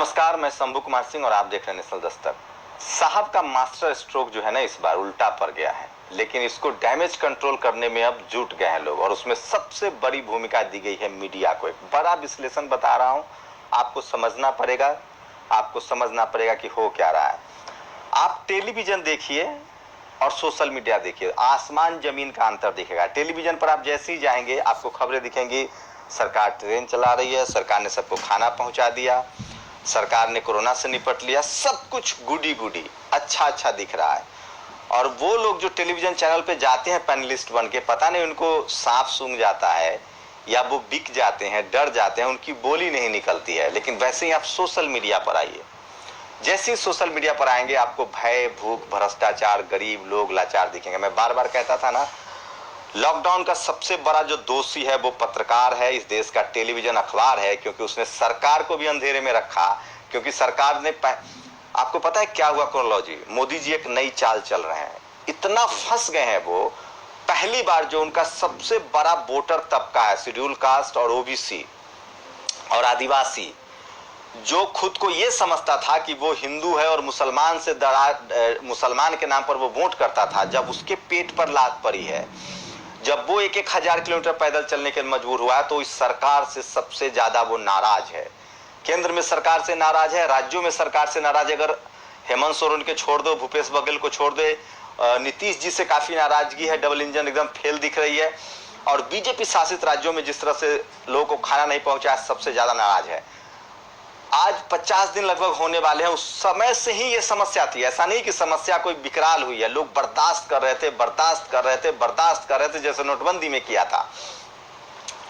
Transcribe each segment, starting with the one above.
नमस्कार, मैं शंभू कुमार सिंह और आप देख रहे हैं नेशनल दस्तक। साहब का मास्टर स्ट्रोक जो है ना, इस बार उल्टा पड़ गया है, लेकिन इसको डैमेज कंट्रोल करने में अब जुट गए हैं लोग, और उसमें सबसे बड़ी भूमिका दी गई है मीडिया को। एक बड़ा विश्लेषण बता रहा हूं, आपको समझना पड़ेगा कि हो क्या रहा है। आप टेलीविजन देखिए और सोशल मीडिया देखिए, आसमान जमीन का अंतर दिखेगा। टेलीविजन पर आप जैसे ही जाएंगे आपको खबरें दिखेंगी, सरकार ट्रेन चला रही है, सरकार ने सबको खाना पहुंचा दिया, सरकार ने कोरोना से निपट लिया, सब कुछ गुडी गुडी अच्छा दिख रहा है। और वो लोग जो टेलीविजन चैनल पे जाते हैं पैनलिस्ट बन के, पता नहीं उनको सांप सूंघ जाता है या वो बिक जाते हैं, डर जाते हैं, उनकी बोली नहीं निकलती है। लेकिन वैसे ही आप सोशल मीडिया पर आइए, जैसे ही सोशल मीडिया पर आएंगे आपको भय, भूख, भ्रष्टाचार, गरीब लोग लाचार दिखेंगे। मैं बार बार कहता था ना, लॉकडाउन का सबसे बड़ा जो दोषी है वो पत्रकार है, इस देश का टेलीविजन अखबार है, क्योंकि उसने सरकार को भी अंधेरे में रखा। क्योंकि सरकार ने आपको पता है क्या हुआ क्रोनोलॉजी? मोदी जी एक नई चाल चल रहे हैं, इतना फंस गए हैं वो। पहली बार जो उनका सबसे बड़ा वोटर तबका है, शेड्यूल कास्ट और ओबीसी और आदिवासी, जो खुद को ये समझता था कि वो हिंदू है और मुसलमान मुसलमान के नाम पर वो वोट करता था, जब उसके पेट पर लात पड़ी है, जब वो एक हजार किलोमीटर पैदल चलने के लिए मजबूर हुआ है, तो इस सरकार से सबसे ज्यादा वो नाराज है। केंद्र में सरकार से नाराज है, राज्यों में सरकार से नाराज है। अगर हेमंत सोरेन के छोड़ दो, भूपेश बघेल को छोड़ दे, नीतीश जी से काफी नाराजगी है, डबल इंजन एकदम फेल दिख रही है। और बीजेपी शासित राज्यों में जिस तरह से लोगों को खाना नहीं पहुंचा, सबसे ज्यादा नाराज है। आज 50 दिन लगभग होने वाले हैं, उस समय से ही ये समस्या थी। ऐसा नहीं कि समस्या कोई विकराल हुई है, लोग बर्दाश्त कर रहे थे, जैसे नोटबंदी में किया था।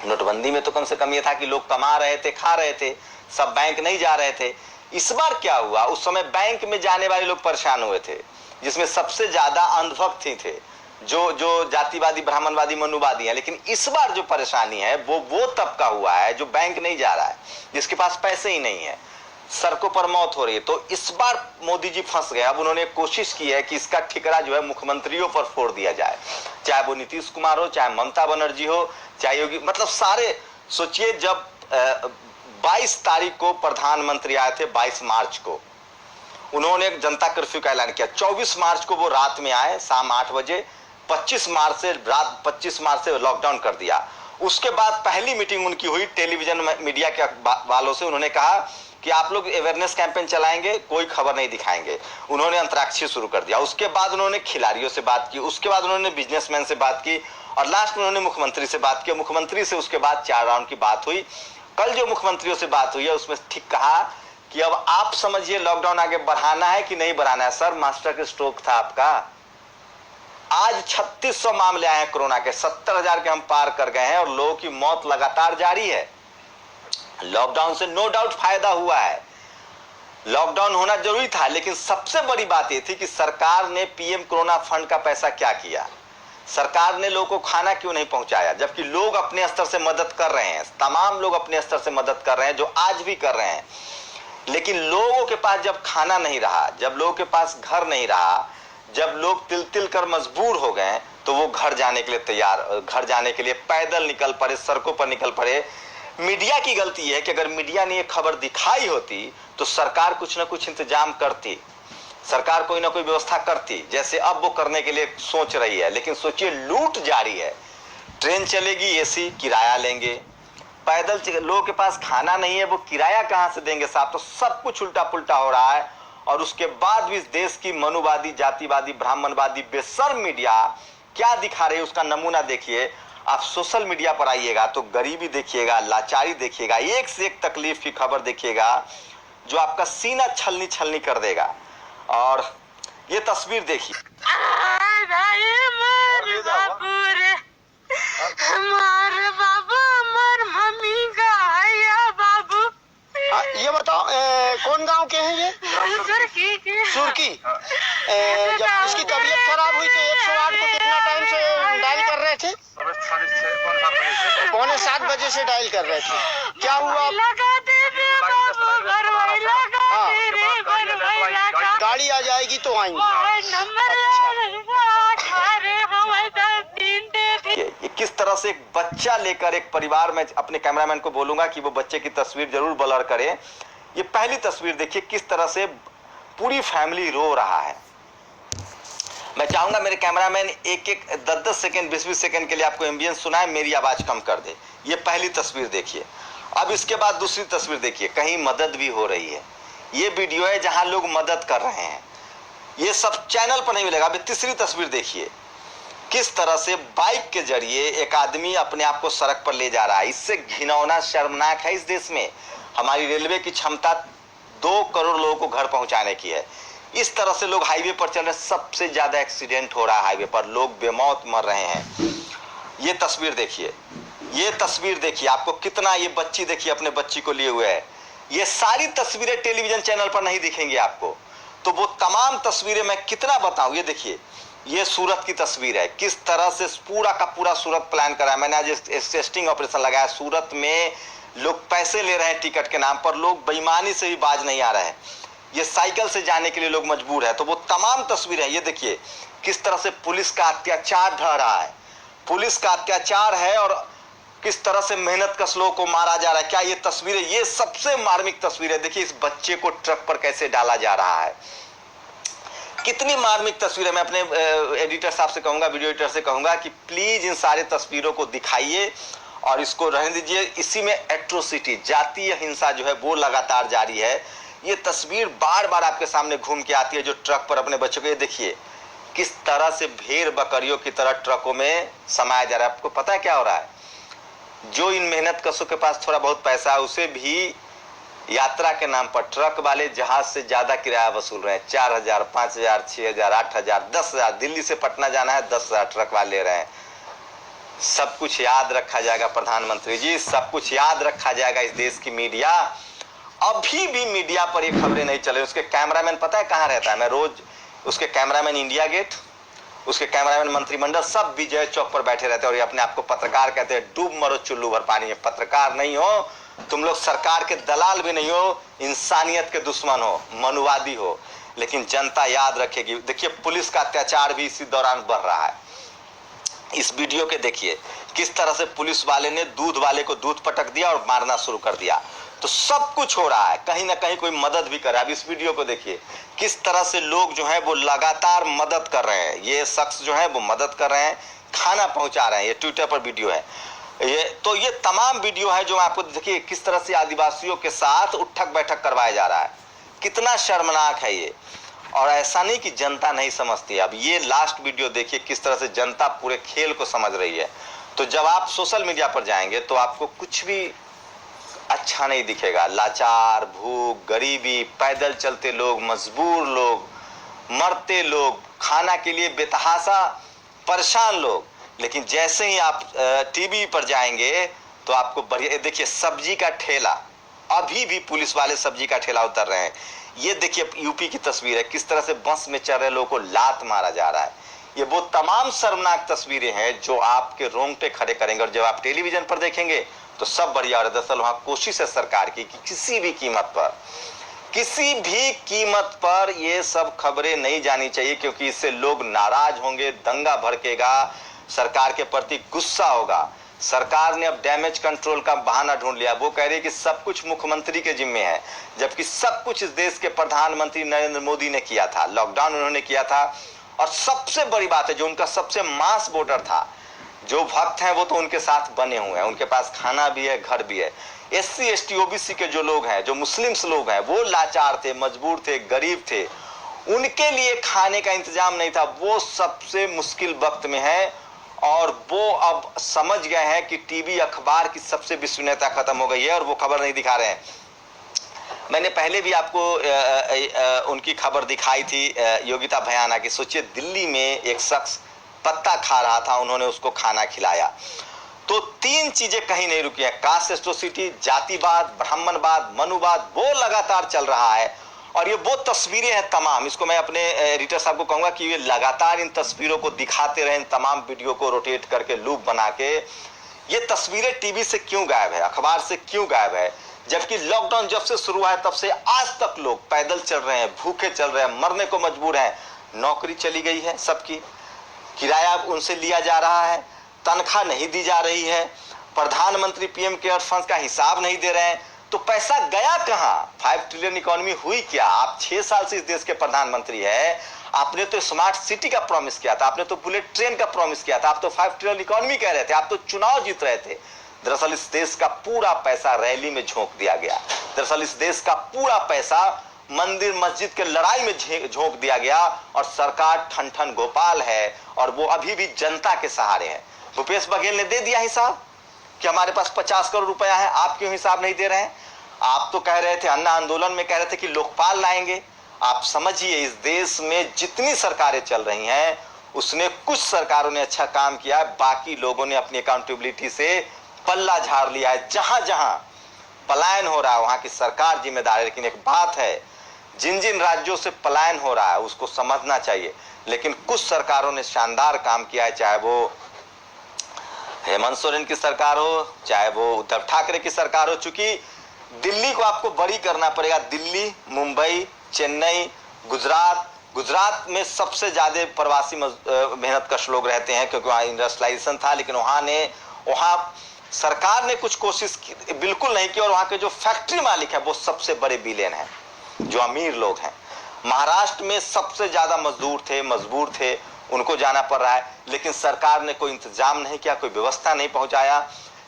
नोटबंदी में तो कम से कम ये था कि लोग कमा रहे थे, खा रहे थे, सब बैंक नहीं जा रहे थे। इस बार क्या हुआ? उस समय बैंक में जाने वाले लोग परेशान हुए थे, जिसमें सबसे ज्यादा अंधभक्त ही थे, जो जातिवादी, ब्राह्मणवादी, मनुवादी हैं। लेकिन इस बार जो परेशानी है वो तबका हुआ है जो बैंक नहीं जा रहा है, जिसके पास पैसे ही नहीं है, सड़कों पर मौत हो रही है। तो इस बार मोदी जी फंस गए। अब उन्होंने कोशिश की है कि इसका ठिकरा जो है मुख्यमंत्रियों पर फोड़ दिया जाए, चाहे वो नीतीश कुमार हो, चाहे ममता बनर्जी हो, चाहे योगी, मतलब सारे। सोचिए, जब 22 तारीख को प्रधानमंत्री आए थे, 22 मार्च को उन्होंने जनता कर्फ्यू का ऐलान किया। 24 मार्च को वो रात में आए, शाम 8 बजे। 25 मार्च से लॉकडाउन कर दिया। उसके बाद पहली मीटिंग उनकी हुई टेलीविजन मीडिया के वालों से। उन्होंने कहा कि आप लोग अवेयरनेस कैंपेन चलाएंगे, कोई खबर नहीं दिखाएंगे। उन्होंने अंतराक्षी शुरू कर दिया। उसके बाद उन्होंने खिलाड़ियों से बात की, उसके बाद उन्होंने बिजनेसमैन से बात की, और लास्ट में उन्होंने मुख्यमंत्री से बात की। मुख्यमंत्री से उसके बाद 4 राउंड की बात हुई। कल जो मुख्यमंत्रियों से बात हुई है उसमें ठीक कहा कि अब आप समझिए लॉकडाउन आगे बढ़ाना है कि नहीं बढ़ाना है। सर, मास्टर के स्ट्रोक था आपका। आज 3600 मामले आए हैं कोरोना के, 70,000 के हम पार कर गए हैं, और लोगों की मौत लगातार जारी है। लॉकडाउन से नो डाउट फायदा हुआ है, लॉकडाउन होना जरूरी था, लेकिन सबसे बड़ी बात यह थी कि सरकार ने पीएम कोरोना फंड का पैसा क्या किया, सरकार ने लोगों को खाना क्यों नहीं पहुंचाया, जबकि लोग अपने स्तर से मदद कर रहे हैं, तमाम लोग अपने स्तर से मदद कर रहे हैं, जो आज भी कर रहे हैं। लेकिन लोगों के पास जब खाना नहीं रहा, जब लोगों के पास घर नहीं रहा, जब लोग तिल तिल कर मजबूर हो गए, तो वो घर जाने के लिए पैदल निकल पड़े, सड़कों पर निकल पड़े। मीडिया की गलती है कि अगर मीडिया ने ये खबर दिखाई होती तो सरकार कुछ ना कुछ इंतजाम करती, सरकार कोई ना कोई व्यवस्था करती, जैसे अब वो करने के लिए सोच रही है। लेकिन सोचिए, लूट जारी है। ट्रेन चलेगी एसी, किराया लेंगे, पैदल लोगों के पास खाना नहीं है, वो किराया कहां से देंगे साहब? तो सब कुछ उल्टा पुल्टा हो रहा है। और उसके बाद भी इस देश की मनुवादी, जातिवादी, ब्राह्मणवादी बेशर्म मीडिया क्या दिखा रही है, उसका नमूना देखिए। आप सोशल मीडिया पर आइएगा तो गरीबी देखिएगा, लाचारी देखिएगा, एक से एक तकलीफ की खबर देखिएगा, जो आपका सीना छलनी छलनी कर देगा। और ये तस्वीर देखिए। ये बताओ, कौन गांव के हैं ये? सुरकी। जब इसकी तबीयत खराब हुई तो 108 को कितना टाइम से डायल कर रहे थे? 6:45 से डायल कर रहे थे। क्या हुआ? गाड़ी आ जाएगी तो आएंगे। किस तरह से एक बच्चा लेकर एक परिवार में, अपने कैमरामैन को बोलूंगा कि वो बच्चे की तस्वीर जरूर ब्लर करे। ये पहली तस्वीर देखिए, किस तरह से पूरी फैमिली रो रहा है। मैं चाहूंगा मेरे कैमरामैन एक 10 सेकंड 20 सेकंड के लिए आपको एम्बियंस सुनाए, मेरी आवाज कम कर दे। ये पहली तस्वीर देखिए। अब इसके बाद दूसरी तस्वीर देखिए, कहीं मदद भी हो रही है। ये वीडियो है जहां लोग मदद कर रहे हैं, ये सब चैनल पर नहीं मिलेगा। अभी तीसरी तस्वीर देखिए, किस तरह से बाइक के जरिए एक आदमी अपने आप को सड़क पर ले जा रहा है। इससे घिनौना शर्मनाक है, इस देश में हमारी रेलवे की क्षमता 2 करोड़ लोगों को घर पहुंचाने की है। इस तरह से लोग हाईवे पर चल रहे हैं, सबसे ज्यादा एक्सीडेंट हो रहा है हाईवे पर, लोग बेमौत मर रहे हैं। ये तस्वीर देखिए, ये तस्वीर देखिए, आपको कितना, ये बच्ची देखिए अपने बच्ची को लिए हुए है। ये सारी तस्वीरें टेलीविजन चैनल पर नहीं दिखेंगी आपको, तो वो तमाम तस्वीरें मैं कितना बताऊं। ये देखिए, ये सूरत की तस्वीर है, किस तरह से पूरा का पूरा सूरत प्लान करा है। मैंने आज टेस्टिंग ऑपरेशन लगाया। सूरत में लोग पैसे ले रहे हैं टिकट के नाम पर, लोग बेईमानी से भी बाज नहीं आ रहे हैं। ये साइकिल से जाने के लिए लोग मजबूर है। तो वो तमाम तस्वीरें, ये देखिए किस तरह से पुलिस का अत्याचार ढह रहा है, पुलिस का अत्याचार है, और किस तरह से मेहनत कश लोगों को मारा जा रहा है। क्या ये तस्वीरें, ये सबसे मार्मिक तस्वीर है। देखिए इस बच्चे को ट्रक पर कैसे डाला जा रहा है, कितनी मार्मिक तस्वीर है। मैं अपने एडिटर साहब से कहूंगा, वीडियो एडिटर से कहूंगा कि प्लीज इन सारे तस्वीरों को दिखाइए और इसको रहने दीजिए। इसी में एट्रोसिटी, जातीय हिंसा जो है वो लगातार जारी है। ये तस्वीर बार बार आपके सामने घूम के आती है, जो ट्रक पर अपने बच्चों को, ये देखिए किस तरह से भेड़ बकरियों की तरह ट्रकों में समाया जा रहा है। आपको पता है क्या हो रहा है, जो इन मेहनत कशों के पास थोड़ा बहुत पैसा है उसे भी यात्रा के नाम पर ट्रक वाले जहाज से ज्यादा किराया वसूल रहे हैं। 4000, 5000, 6000, 8000, 10000। दिल्ली से पटना जाना है, 10,000 ट्रक वाले ले रहे हैं। सब कुछ याद रखा जाएगा प्रधानमंत्री जी, सब कुछ याद रखा जाएगा। इस देश की मीडिया, अभी भी मीडिया पर ये खबरें नहीं चले। उसके कैमरामैन पता है कहाँ रहता है, मैं रोज उसके कैमरामैन इंडिया गेट, उसके कैमरामैन मंत्रिमंडल, सब विजय चौक पर बैठे रहते हैं और ये अपने आप को पत्रकार कहते हैं। डूब मरो चुल्लू भर पानी में, पत्रकार नहीं हो तुम लोग, सरकार के दलाल भी नहीं हो, इंसानियत के दुश्मन हो, मनुवादी हो, लेकिन जनता याद रखेगी। देखिए पुलिस का अत्याचार भी इसी दौरान बढ़ रहा है। इस वीडियो के देखिए किस तरह से पुलिस वाले ने दूध वाले को दूध पटक दिया और मारना शुरू कर दिया। तो सब कुछ हो रहा है, कहीं ना कहीं कोई मदद भी कर रहा है। अब इस वीडियो को देखिए किस तरह से लोग जो है वो लगातार मदद कर रहे हैं। ये शख्स जो है वो मदद कर रहे हैं, खाना पहुंचा रहे हैं। ये ट्विटर पर वीडियो है। ये तमाम वीडियो है जो आपको देखिए किस तरह से आदिवासियों के साथ उठक बैठक करवाया जा रहा है। कितना शर्मनाक है ये, और ऐसा नहीं कि जनता नहीं समझती। अब ये लास्ट वीडियो देखिए किस तरह से जनता पूरे खेल को समझ रही है। तो जब आप सोशल मीडिया पर जाएंगे तो आपको कुछ भी अच्छा नहीं दिखेगा। लाचार, भूख, गरीबी, पैदल चलते लोग, मजबूर लोग, मरते लोग, खाना के लिए बेतहाशा परेशान लोग। लेकिन जैसे ही आप टीवी पर जाएंगे तो आपको बढ़िया, देखिए सब्जी का ठेला, अभी भी पुलिस वाले सब्जी का ठेला उतर रहे हैं। ये देखिए यूपी की तस्वीर है, किस तरह से बस में चल रहे लोगों को लात मारा जा रहा है। ये वो तमाम शर्मनाक तस्वीरें हैं जो आपके रोंगटे खड़े करेंगे, और जब आप टेलीविजन पर देखेंगे तो सब बढ़िया। और दरअसल वहां कोशिश है सरकार की कि किसी भी कीमत पर ये सब खबरें नहीं जानी चाहिए, क्योंकि इससे लोग नाराज होंगे, दंगा भड़केगा, सरकार के प्रति गुस्सा होगा। सरकार ने अब डैमेज कंट्रोल का बहाना ढूंढ लिया। वो कह रही है कि सब कुछ मुख्यमंत्री के जिम्मे है, जबकि सब कुछ इस देश के प्रधानमंत्री नरेंद्र मोदी ने किया था। लॉकडाउन उन्होंने किया था, और सबसे बड़ी बात है जो उनका सबसे मास वोटर था, जो भक्त हैं वो तो उनके साथ बने हुए हैं, उनके पास खाना भी है, घर भी है। SC ST OBC के जो लोग हैं, जो मुस्लिम्स लोग हैं, वो लाचार थे, मजबूर थे, गरीब थे, उनके लिए खाने का इंतजाम नहीं था। वो सबसे मुश्किल वक्त में है, और वो अब समझ गए हैं कि टीवी अखबार की सबसे विश्वसनीयता खत्म हो गई है, और वो खबर नहीं दिखा रहे हैं। मैंने पहले भी आपको उनकी खबर दिखाई थी, योगिता भयाना की। सोचिए दिल्ली में एक शख्स पत्ता खा रहा था, उन्होंने उसको खाना खिलाया। तो 3 चीजें कहीं नहीं रुकी है, कास्ट एट्रोसिटी, जातिवाद, ब्राह्मणवाद, मनुवाद, वो लगातार चल रहा है। और ये वो तस्वीरें हैं तमाम, इसको मैं अपने एडिटर साहब को कहूंगा कि ये लगातार इन तस्वीरों को दिखाते रहें, तमाम वीडियो को रोटेट करके लूप बना के। ये तस्वीरें टीवी से क्यों गायब है, अखबार से क्यों गायब है, जबकि लॉकडाउन जब से शुरू हुआ है तब से आज तक लोग पैदल चल रहे हैं, भूखे चल रहे हैं, मरने को मजबूर हैं। नौकरी चली गई है सबकी, किराया उनसे लिया जा रहा है, तनख्वाह नहीं दी जा रही है, प्रधानमंत्री PM केयर फंड का हिसाब नहीं दे रहे हैं, तो पैसा गया कहां? 5 ट्रिलियन इकोनॉमी हुई क्या? आप 6 साल से इस देश के प्रधानमंत्री है, आपने तो स्मार्ट सिटी का प्रॉमिस किया था, आपने तो बुलेट ट्रेन का प्रॉमिस किया था, आप तो 5 ट्रिलियन इकोनॉमी कह रहे थे, आप तो चुनाव जीत रहे थे। दरअसल इस देश का पूरा पैसा रैली में झोंक दिया गया। दरअसल इस देश का पूरा पैसा मंदिर मस्जिद के लड़ाई में झोंक दिया गया, और सरकार ठन ठन गोपाल है, और वो अभी भी जनता के सहारे है। भूपेश बघेल ने दे दिया हिसाब कि हमारे पास 50 करोड़ रुपया है, आप क्यों हिसाब नहीं दे रहे हैं? आप तो कह रहे थे, अन्ना आंदोलन में कह रहे थे कि लोकपाल लाएंगे। आप समझिए, इस देश में जितनी सरकारें चल रही हैं, उसने कुछ सरकारों ने अच्छा काम किया है, बाकी लोगों ने अपनी अकाउंटेबिलिटी से पल्ला झाड़ लिया है। जहां जहां पलायन हो रहा है वहां की सरकार जिम्मेदार है। लेकिन एक बात है, जिन जिन राज्यों से पलायन हो रहा है उसको समझना चाहिए। लेकिन कुछ सरकारों ने शानदार काम किया है, चाहे वो हेमंत सोरेन की सरकार हो, चाहे वो उद्धव ठाकरे की सरकार हो। चूंकि दिल्ली को आपको बड़ी करना पड़ेगा, दिल्ली, मुंबई, चेन्नई, गुजरात में सबसे ज्यादा प्रवासी मेहनतकश लोग रहते हैं, क्योंकि वहाँ इंडस्ट्रियलाइजेशन था। लेकिन वहाँ सरकार ने कुछ कोशिश बिल्कुल नहीं की, और वहाँ के जो फैक्ट्री मालिक है वो सबसे बड़े बिलियन हैं, जो अमीर लोग हैं। महाराष्ट्र में सबसे ज्यादा मजबूर थे, उनको जाना पड़ रहा है। लेकिन सरकार ने कोई इंतजाम नहीं किया, कोई व्यवस्था नहीं पहुंचाया।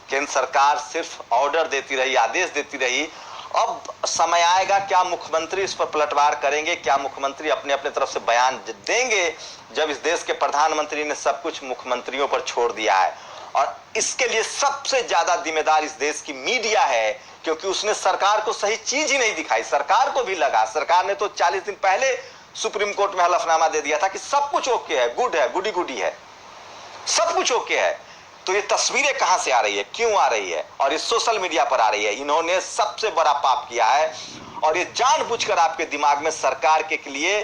केंद्र सरकार सिर्फ ऑर्डर देती रही, आदेश देती रही। अब समय आएगा, क्या मुख्यमंत्री इस पर पलटवार करेंगे? क्या मुख्यमंत्री अपने अपने तरफ से बयान देंगे, जब इस देश के प्रधानमंत्री ने सब कुछ मुख्यमंत्रियों पर छोड़ दिया है? और इसके लिए सबसे ज्यादा जिम्मेदार इस देश की मीडिया है, क्योंकि उसने सरकार को सही चीज ही नहीं दिखाई। सरकार को भी लगा, सरकार ने तो 40 दिन पहले सुप्रीम कोर्ट में हलफनामा दे दिया था कि सब कुछ ओके है, गुड है, गुडी गुडी है, सब कुछ ओके है। तो ये तस्वीरें कहां से आ रही है, क्यों आ रही है? और ये सोशल मीडिया पर आ रही है। इन्होंने सबसे बड़ा पाप किया है, और ये जानबूझकर आपके दिमाग में सरकार के लिए,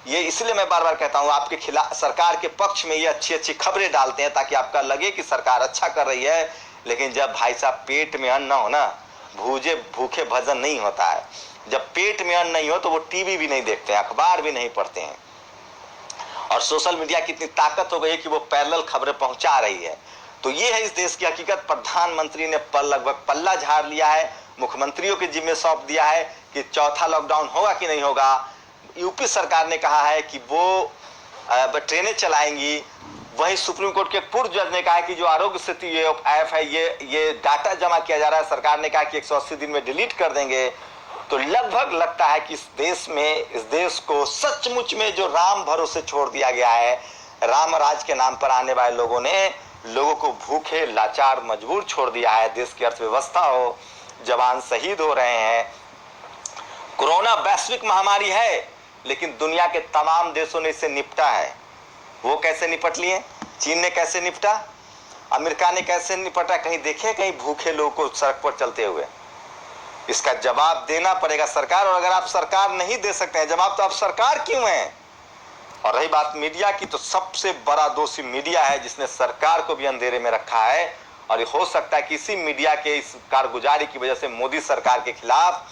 ये इसलिए मैं बार बार कहता हूं, आपके खिलाफ, सरकार के पक्ष में ये अच्छी अच्छी खबरें डालते हैं ताकि आपका लगे कि सरकार अच्छा कर रही है। लेकिन जब भाई साहब पेट में अन्न हो ना, भूखे भजन नहीं होता है। जब पेट में अन्न नहीं हो तो वो टीवी भी नहीं देखते हैं, अखबार भी नहीं पढ़ते हैं। और सोशल मीडिया की इतनी ताकत हो गई है कि वो पैरेलल खबरें पहुंचा रही है। तो ये है इस देश की हकीकत। प्रधानमंत्री ने लगभग पल्ला झाड़ लिया है, मुख्यमंत्रियों के जिम्मे सौंप दिया है कि चौथा लॉकडाउन होगा कि नहीं होगा। यूपी सरकार ने कहा है कि वो ट्रेनें चलाएंगी। वहीं सुप्रीम कोर्ट के पूर्व जज ने कहा है कि जो आरोग्य सेतु ये ऐप है, ये डाटा जमा किया जा रहा है, सरकार ने कहा कि 180 दिन में डिलीट कर देंगे। तो लगभग लगता है कि इस देश को सचमुच में जो राम भरोसे छोड़ दिया गया है, राम राज के नाम पर आने वाले लोगों ने लोगों को भूखे, लाचार, मजबूर छोड़ दिया है। देश की अर्थव्यवस्था हो, जवान शहीद हो रहे हैं। कोरोना वैश्विक महामारी है, लेकिन दुनिया के तमाम देशों ने इससे निपटा है। वो कैसे निपट लिए? चीन ने कैसे निपटा? अमेरिका ने कैसे निपटा? कहीं देखे कहीं भूखे लोगों को सड़क पर चलते हुए? इसका जवाब देना पड़ेगा सरकार। और अगर आप सरकार नहीं दे सकते हैं जवाब, तो आप सरकार क्यों हैं? और रही बात मीडिया की, तो सबसे बड़ा दोषी मीडिया है, जिसने सरकार को भी अंधेरे में रखा है। और ये हो सकता है कि इसी मीडिया के इस कारगुजारी की वजह से मोदी सरकार के खिलाफ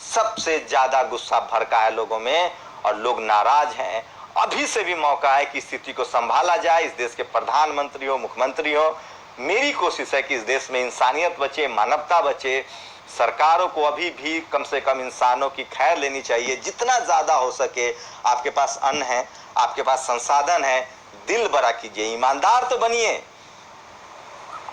सबसे ज्यादा गुस्सा भड़का है लोगों में, और लोग नाराज हैं। अभी से भी मौका है कि स्थिति को संभाला जाए। इस देश के प्रधानमंत्री हो, मुख्यमंत्री हो, मेरी कोशिश है कि इस देश में इंसानियत बचे, मानवता बचे। सरकारों को अभी भी कम से कम इंसानों की खैर लेनी चाहिए। जितना ज्यादा हो सके, आपके पास अन्न है, आपके पास संसाधन है, दिल बड़ा कीजिए, ईमानदार तो बनिए।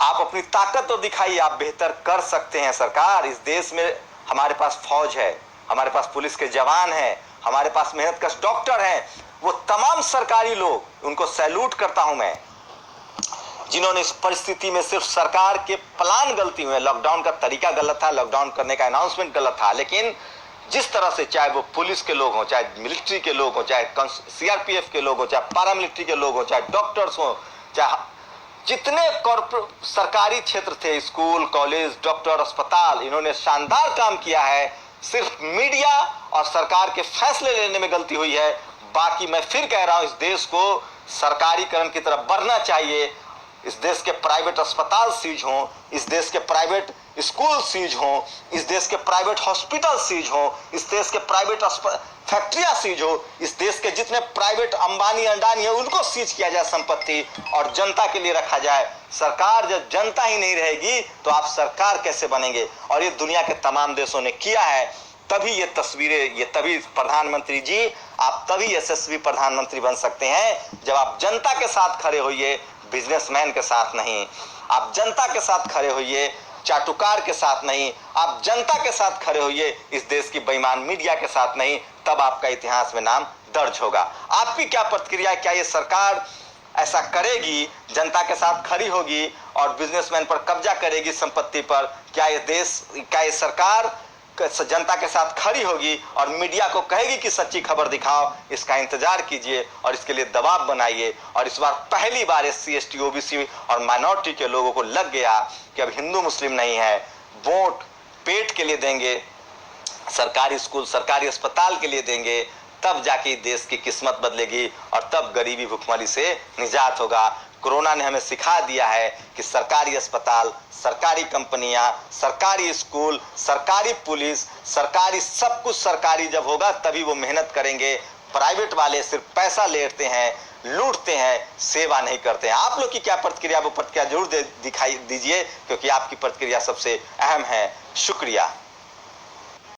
आप अपनी ताकत तो दिखाइए, आप बेहतर कर सकते हैं। सरकार, इस देश में हमारे पास फौज है, हमारे पास पुलिस के जवान हैं, हमारे पास मेहनतकश डॉक्टर हैं। वो तमाम सरकारी लोग, उनको सैल्यूट करता हूं मैं, जिन्होंने इस परिस्थिति में सिर्फ सरकार के प्लान गलती हुए। लॉकडाउन का तरीका गलत था, लॉकडाउन करने का अनाउंसमेंट गलत था, लेकिन जिस तरह से, चाहे वो पुलिस के लोग हों, चाहे मिलिट्री के लोग हों, चाहे सीआरपीएफ के लोग हों, चाहे पैरामिलिट्री के लोग हों, चाहे डॉक्टर्स हों, चाहे जितने कॉर्पोरेट सरकारी क्षेत्र थे, स्कूल, कॉलेज, डॉक्टर, अस्पताल, इन्होंने शानदार काम किया है। सिर्फ मीडिया और सरकार के फैसले लेने में गलती हुई है। बाकी मैं फिर कह रहा हूं, इस देश को सरकारीकरण की तरफ बढ़ना चाहिए। इस देश के प्राइवेट अस्पताल सीज हों, इस देश के प्राइवेट स्कूल सीज हों, इस देश के प्राइवेट हॉस्पिटल सीज हों, इस देश के प्राइवेट फैक्ट्रियां सीज हो, इस देश के जितने प्राइवेट अंबानी अंडानी है उनको सीज किया जाए संपत्ति और जनता के लिए रखा जाए। सरकार जब जनता ही नहीं रहेगी तो आप सरकार कैसे बनेंगे? और ये दुनिया के तमाम देशों ने किया है, तभी ये तस्वीरें, ये तभी प्रधानमंत्री जी आप तभी यशस्वी प्रधानमंत्री बन सकते हैं जब आप जनता के साथ खड़े होइए, बिजनेसमैन के साथ नहीं। आप जनता के साथ खड़े होइए, चाटुकार के साथ नहीं। आप जनता के साथ खड़े होइए, इस देश की बेईमान मीडिया के साथ नहीं। तब आपका इतिहास में नाम दर्ज होगा। आपकी क्या प्रतिक्रिया है? क्या ये सरकार ऐसा करेगी, जनता के साथ खड़ी होगी और बिजनेसमैन पर कब्जा करेगी संपत्ति पर? क्या ये सरकार जनता के साथ खड़ी होगी और मीडिया को कहेगी कि सच्ची खबर दिखाओ? इसका इंतजार कीजिए और इसके लिए दबाव बनाइए। और इस बार पहली बार SC ST OBC और माइनॉरिटी के लोगों को लग गया कि अब हिंदू मुस्लिम नहीं है, वोट पेट के लिए देंगे, सरकारी स्कूल सरकारी अस्पताल के लिए देंगे, तब जाके देश की किस्मत बदलेगी और तब गरीबी भुखमरी से निजात होगा। कोरोना ने हमें सिखा दिया है कि सरकारी अस्पताल, सरकारी कंपनियां, सरकारी स्कूल, सरकारी पुलिस, सरकारी सब कुछ सरकारी जब होगा तभी वो मेहनत करेंगे। प्राइवेट वाले सिर्फ पैसा लेते हैं, लूटते हैं, सेवा नहीं करते हैं। आप लोग की क्या प्रतिक्रिया, वो प्रतिक्रिया जरूर दिखाई दीजिए, क्योंकि आपकी प्रतिक्रिया सबसे अहम है। शुक्रिया।